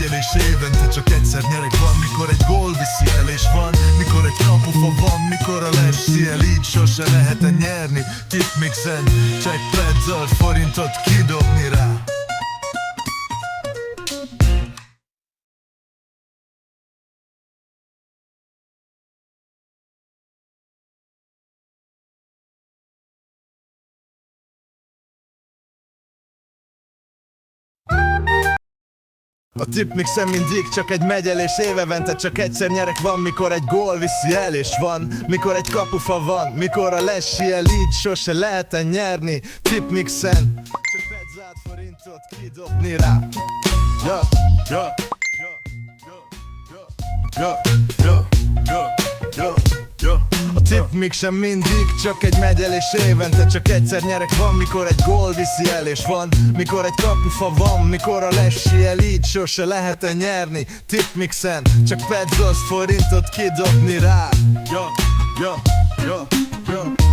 megegyelés évente csak egyszer nyerek. Van, mikor egy gól viszi el és van, mikor egy kapufa van, mikor a lessi el, így sose lehet nyerni. Tipmixen csak pretzel forintot kidobni rá. A tipmixen mindig csak egy megyelés évente csak egyszer nyerek. Van, mikor egy gól viszi el és van, mikor egy kapufa van, mikor a lessi el, így sose lehet nyerni. Tipmixen csak petzált forintot kidobni rá. Ja, ja, ja, ja, ja, ja, ja, ja. A tipmixen mindig csak egy megyelés évente csak egyszer nyerek. Van, mikor egy gól viszi el és van, mikor egy kapufa van, mikor a lessi el, így sose lehet nyerni. Tipmixen csak petzolt forintot kidobni rá. Ja, ja, ja, ja.